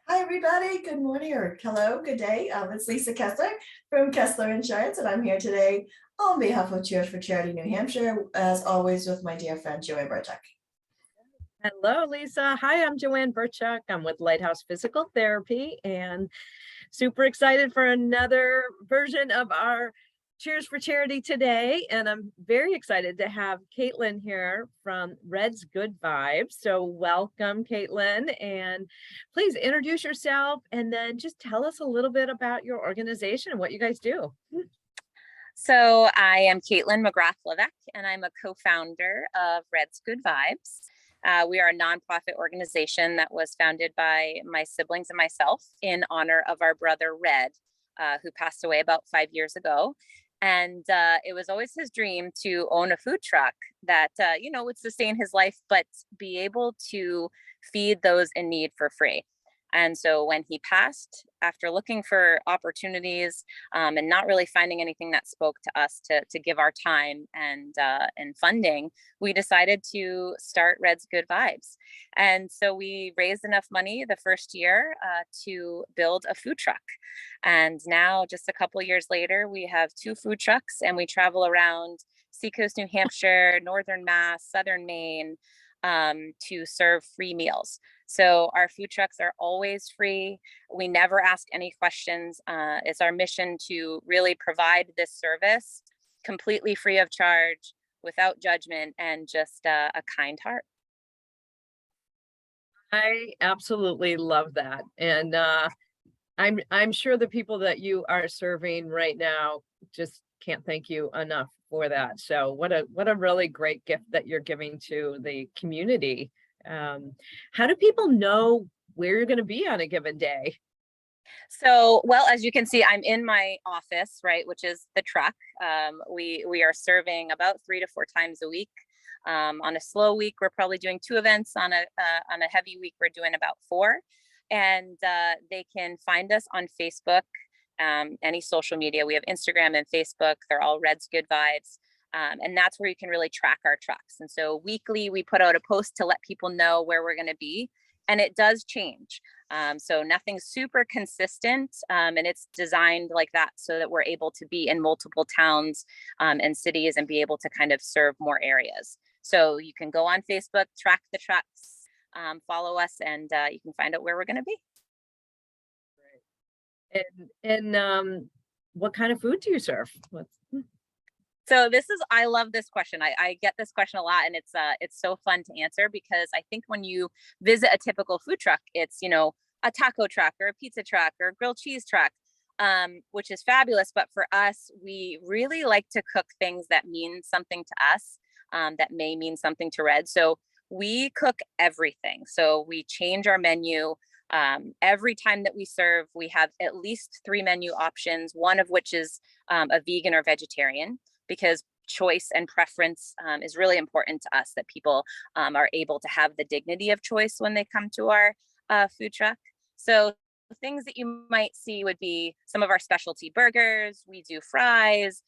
Hi, everybody. Good morning or hello, good day. It's Lisa Keslar from Keslar Insurance, and I'm here today on behalf of Cheers for Charity New Hampshire, as always, with my dear friend JoAnn Burchuk. Hello, Lisa. Hi, I'm JoAnn Burchuk. I'm with Lighthouse Physical Therapy and super excited for another version of our Cheers for Charity today. And I'm very excited to have Caitlin here from Red's Good Vibes. So welcome, Caitlin, and please introduce yourself and then just tell us a little bit about your organization and what you guys do. So I am Caitlin McGrath-Levesque, and I'm a co-founder of Red's Good Vibes. We are a nonprofit organization that was founded by my siblings and myself in honor of our brother Red, who passed away about 5 years ago. And it was always his dream to own a food truck that, would sustain his life, but be able to feed those in need for free. And so when he passed, after looking for opportunities and not really finding anything that spoke to us to give our time and funding, we decided to start Red's Good Vibes. And so we raised enough money the first year to build a food truck. And now, just a couple years later, we have 2 food trucks, and we travel around Seacoast, New Hampshire, Northern Mass, Southern Maine, to serve free meals. So our food trucks are always free. We never ask any questions. It's our mission to really provide this service completely free of charge, without judgment, and just a kind heart. I absolutely love that. And I'm sure the people that you are serving right now just can't thank you enough for that. So what a really great gift that you're giving to the community. How do people know where you're going to be on a given day? So, well, as you can see, I'm in my office, right, which is the truck. We are serving about 3 to 4 times a week. On a slow week, we're probably doing 2 events. On a heavy week, we're doing about 4. And they can find us on Facebook, any social media. We have Instagram and Facebook. They're all Red's Good Vibes. And that's where you can really track our trucks. And so weekly, we put out a post to let people know where we're going to be. And it does change. So nothing's super consistent. And it's designed like that so that we're able to be in multiple towns and cities and be able to kind of serve more areas. So you can go on Facebook, track the trucks, follow us, and you can find out where we're going to be. And what kind of food do you serve? So I love this question. I get this question a lot, and it's so fun to answer, because I think when you visit a typical food truck, it's, a taco truck or a pizza truck or a grilled cheese truck, which is fabulous. But for us, we really like to cook things that mean something to us, that may mean something to Red. So we cook everything. So we change our menu. Every time that we serve, we have at least 3 menu options, one of which is a vegan or vegetarian, because choice and preference is really important to us, that people are able to have the dignity of choice when they come to our food truck. So things that you might see would be some of our specialty burgers. We do fries.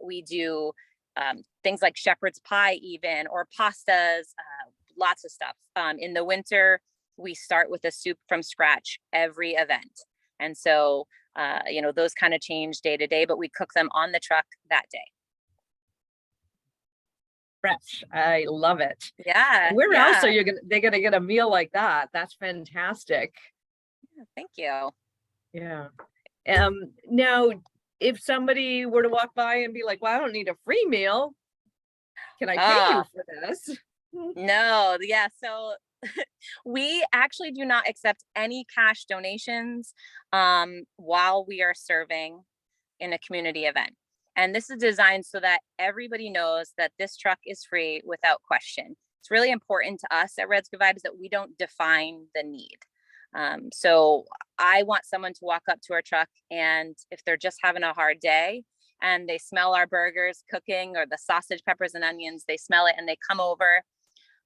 We do things like shepherd's pie even, or pastas, lots of stuff. In the winter, we start with a soup from scratch every event. And so, those kind of change day to day, but we cook them on the truck that day. Fresh. I love it. Yeah. Where yeah. else are they're gonna get a meal like that? That's fantastic. Yeah, thank you. Yeah. Now, if somebody were to walk by and be like, well, I don't need a free meal, can I pay you for this? No, yeah. So we actually do not accept any cash donations while we are serving in a community event. And this is designed so that everybody knows that this truck is free without question. It's really important to us at Red's Good Vibes that we don't define the need. So I want someone to walk up to our truck, and if they're just having a hard day and they smell our burgers cooking, or the sausage, peppers, and onions, they smell it and they come over.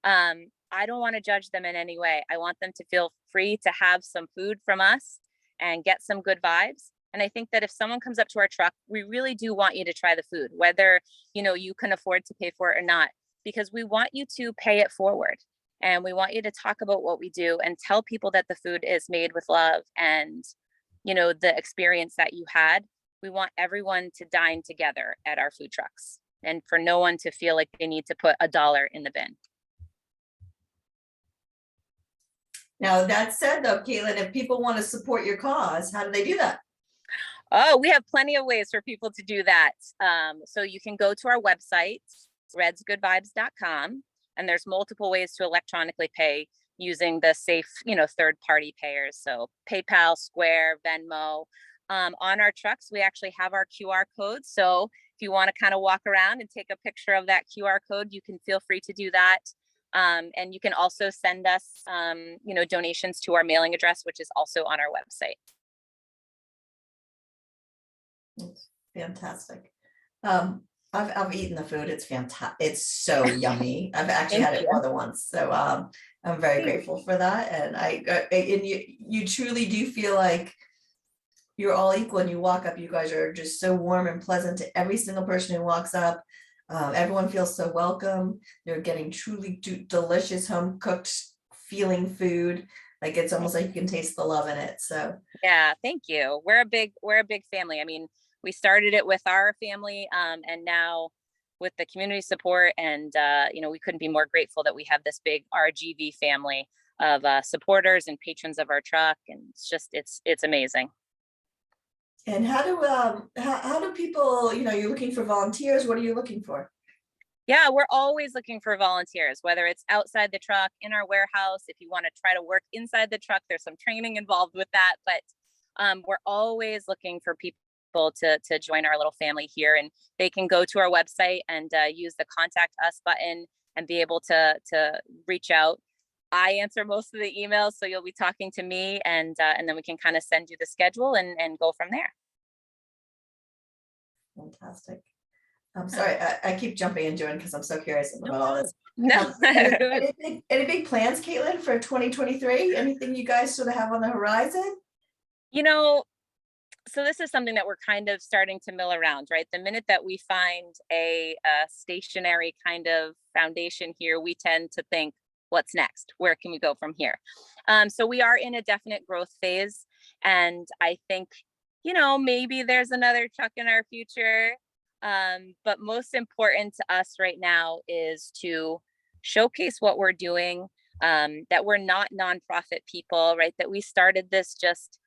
I don't want to judge them in any way. I want them to feel free to have some food from us and get some good vibes. And I think that if someone comes up to our truck, we really do want you to try the food, whether, you can afford to pay for it or not, because we want you to pay it forward. And we want you to talk about what we do and tell people that the food is made with love and, the experience that you had. We want everyone to dine together at our food trucks and for no one to feel like they need to put $1 in the bin. Now, that said though, Caitlin, if people want to support your cause, how do they do that? Oh, we have plenty of ways for people to do that. So you can go to our website, redsgoodvibes.com, and there's multiple ways to electronically pay using the safe, third-party payers. So PayPal, Square, Venmo. On our trucks, we actually have our QR code. So if you want to kind of walk around and take a picture of that QR code, you can feel free to do that. And you can also send us, donations to our mailing address, which is also on our website. It's fantastic. I've eaten the food. It's fantastic. It's so yummy. I've actually had it more than once. So I'm very grateful for that. And and you truly do feel like you're all equal and you walk up. You guys are just so warm and pleasant to every single person who walks up. Everyone feels so welcome. They're getting truly delicious home cooked feeling food. Like it's almost like you can taste the love in it. So yeah, thank you. We're a big family. I mean, we started it with our family, and now with the community support, and we couldn't be more grateful that we have this big RGV family of supporters and patrons of our truck, and it's amazing. and how do people, you're looking for volunteers? What are you looking for? Yeah, we're always looking for volunteers, whether it's outside the truck, in our warehouse. If you want to try to work inside the truck, there's some training involved with that, but we're always looking for people to join our little family here, and they can go to our website and use the contact us button and be able to reach out. I answer most of the emails, so you'll be talking to me, and then we can kind of send you the schedule and go from there. Fantastic. I'm sorry, I keep jumping and joining because I'm so curious about all this. No. Any big plans, Caitlin, for 2023? Anything you guys sort of have on the horizon? So this is something that we're kind of starting to mill around, right? The minute that we find a stationary kind of foundation here, we tend to think, what's next? Where can we go from here? So we are in a definite growth phase. And I think, maybe there's another truck in our future. But most important to us right now is to showcase what we're doing, that we're not nonprofit people, right? That we started this just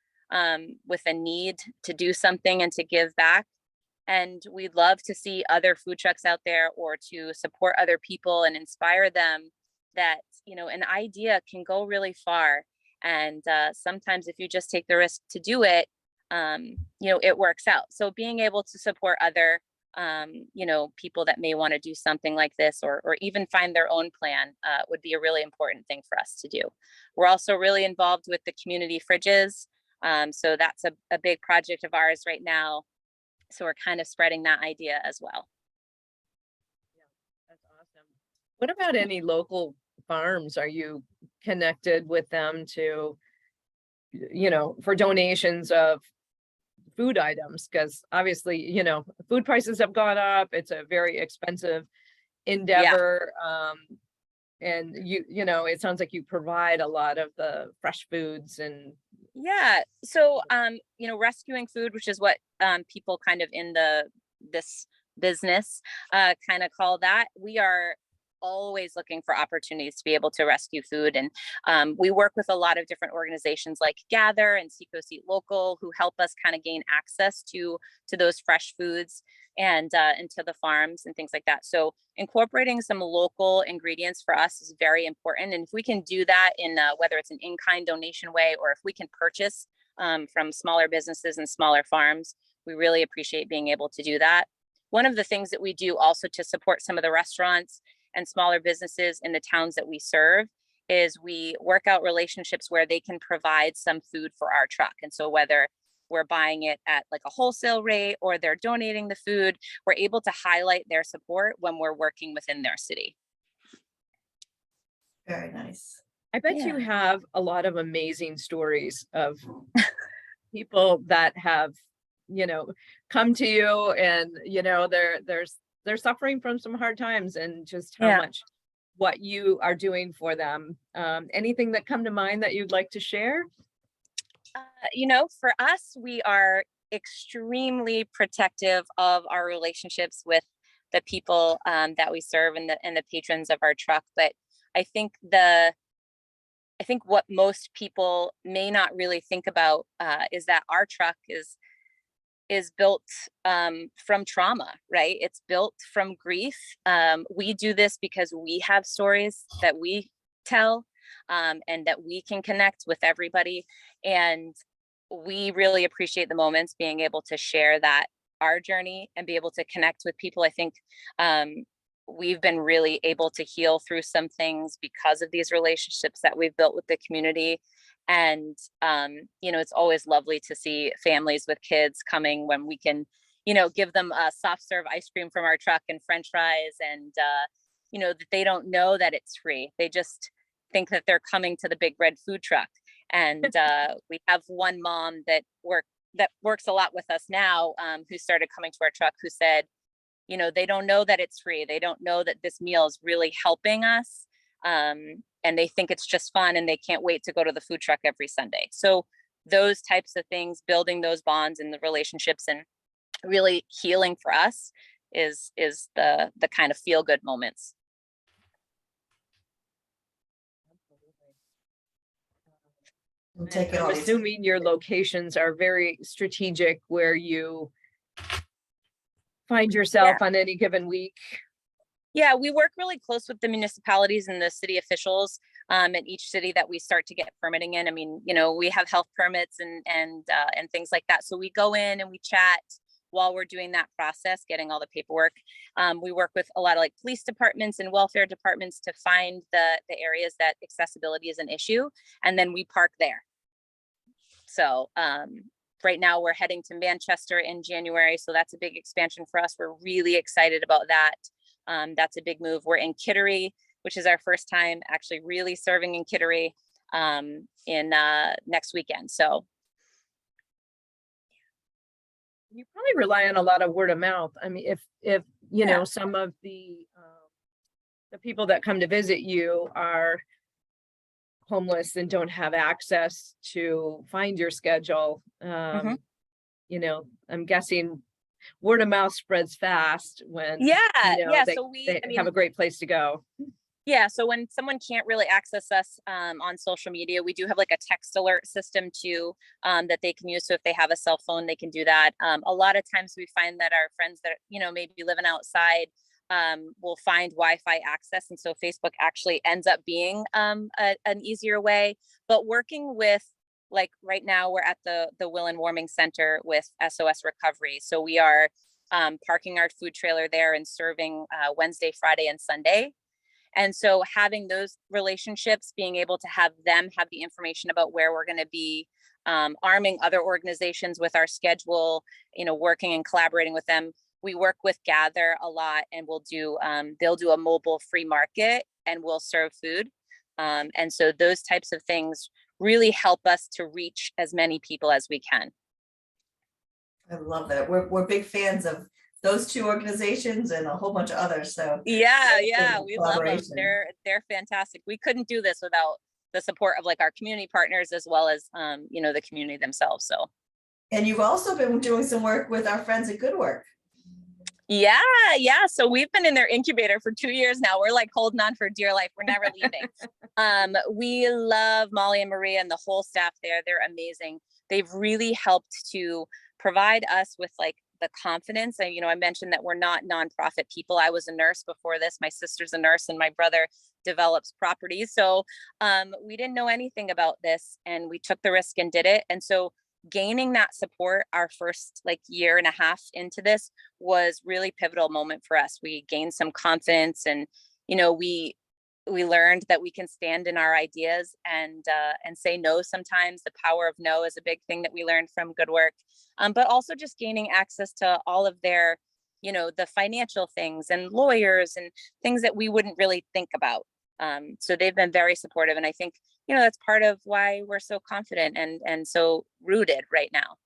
with a need to do something and to give back. And we'd love to see other food trucks out there, or to support other people and inspire them that, an idea can go really far. And sometimes if you just take the risk to do it, it works out. So being able to support other, people that may want to do something like this, or even find their own plan, would be a really important thing for us to do. We're also really involved with the community fridges. So that's a big project of ours right now. So we're kind of spreading that idea as well. Yeah, that's awesome. What about any local farms? Are you connected with them to, for donations of food items? Because obviously, food prices have gone up. It's a very expensive endeavor. Yeah. And it sounds like you provide a lot of the fresh foods and. Yeah. So, rescuing food, which is what people kind of in this business kind of call that. We are always looking for opportunities to be able to rescue food. And we work with a lot of different organizations like Gather and Seacoast Eat Local, who help us kind of gain access to those fresh foods and to the farms and things like that. So incorporating some local ingredients for us is very important. And if we can do that in whether it's an in-kind donation way, or if we can purchase from smaller businesses and smaller farms, we really appreciate being able to do that. One of the things that we do also to support some of the restaurants and smaller businesses in the towns that we serve is we work out relationships where they can provide some food for our truck. And so whether we're buying it at like a wholesale rate or they're donating the food, we're able to highlight their support when we're working within their city. Very nice. I bet you have a lot of amazing stories of people that have, come to you and, they're suffering from some hard times, and just how much what you are doing for them. Anything that come to mind that you'd like to share? For us, we are extremely protective of our relationships with the people that we serve and the patrons of our truck. But I think what most people may not really think about is that our truck is built from trauma, right? It's built from grief. We do this because we have stories that we tell and that we can connect with everybody. And we really appreciate the moments being able to share that, our journey, and be able to connect with people. I think we've been really able to heal through some things because of these relationships that we've built with the community. And, it's always lovely to see families with kids coming when we can, give them a soft serve ice cream from our truck and French fries, and, that they don't know that it's free. They just think that they're coming to the big red food truck. And we have one mom that works a lot with us now, who started coming to our truck, who said, they don't know that it's free. They don't know that this meal is really helping us. And they think it's just fun, and they can't wait to go to the food truck every Sunday. So those types of things, building those bonds and the relationships and really healing for us is the kind of feel good moments. I'm assuming your locations are very strategic, where you find yourself on any given week. Yeah, we work really close with the municipalities and the city officials in each city that we start to get permitting in. I mean, we have health permits and things like that. So we go in and we chat while we're doing that process, getting all the paperwork. We work with a lot of like police departments and welfare departments to find the areas that accessibility is an issue, and then we park there. So right now we're heading to Manchester in January, so that's a big expansion for us. We're really excited about that. That's a big move. We're in Kittery, which is our first time actually really serving in Kittery in next weekend. So you probably rely on a lot of word of mouth. I mean, if some of the people that come to visit you are homeless and don't have access to find your schedule, I'm guessing word of mouth spreads fast when they have a great place to go. Yeah, so when someone can't really access us on social media, we do have like a text alert system too that they can use. So if they have a cell phone, they can do that. A lot of times we find that our friends that maybe living outside will find Wi-Fi access, and so Facebook actually ends up being an easier way. But working with, like right now, we're at the Will and Warming Center with SOS Recovery, so we are parking our food trailer there and serving Wednesday, Friday, and Sunday. And so having those relationships, being able to have them have the information about where we're going to be, arming other organizations with our schedule, working and collaborating with them. We work with Gather a lot, and they'll do a mobile free market, and we'll serve food. And so those types of things really help us to reach as many people as we can. I love that. We're big fans of those two organizations and a whole bunch of others. So yeah, we love them. They're fantastic. We couldn't do this without the support of like our community partners, as well as the community themselves. So, and you've also been doing some work with our friends at Good Work. Yeah. So we've been in their incubator for 2 years now. We're like holding on for dear life. We're never leaving. We love Molly and Maria and the whole staff there. They're amazing. They've really helped to provide us with like the confidence. And, I mentioned that we're not nonprofit people. I was a nurse before this. My sister's a nurse, and my brother develops properties. So we didn't know anything about this, and we took the risk and did it. And so gaining that support our first year and a half into this was really pivotal moment for us. We gained some confidence, and we learned that we can stand in our ideas and say no sometimes. The power of no is a big thing that we learned from Good Work, but also just gaining access to all of their the financial things and lawyers and things that we wouldn't really think about. So they've been very supportive, and I think that's part of why we're so confident and so rooted right now.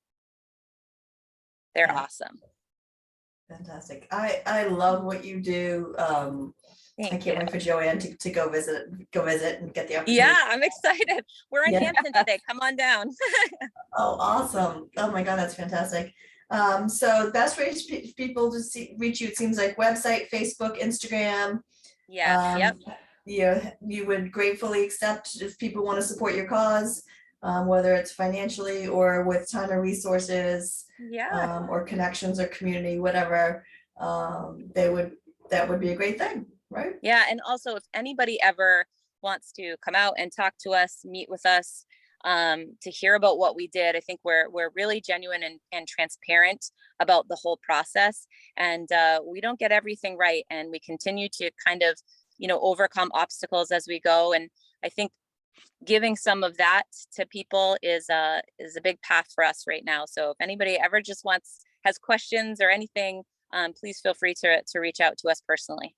They're awesome. Fantastic. I love what you do. I Thank can't you. wait for JoAnn to go visit and get the opportunity. Yeah, I'm excited. We're in Yeah. Hampton today. Come on down. Oh, awesome. Oh my God, that's fantastic. So best ways people to reach you, it seems like website, Facebook, Instagram. Yes, yep. You would gratefully accept if people want to support your cause, whether it's financially or with time or resources, Yeah. or connections or community, whatever. That would be a great thing, right? Yeah, and also if anybody ever wants to come out and talk to us, meet with us, to hear about what we did, I think we're really genuine and transparent about the whole process. And we don't get everything right, and we continue to kind of, overcome obstacles as we go. And I think giving some of that to people is a big path for us right now. So if anybody ever just has questions or anything, please feel free to reach out to us personally.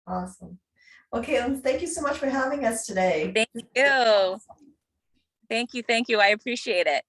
Awesome. Well, Caitlin, thank you so much for having us today. Thank you. Awesome. Thank you. I appreciate it.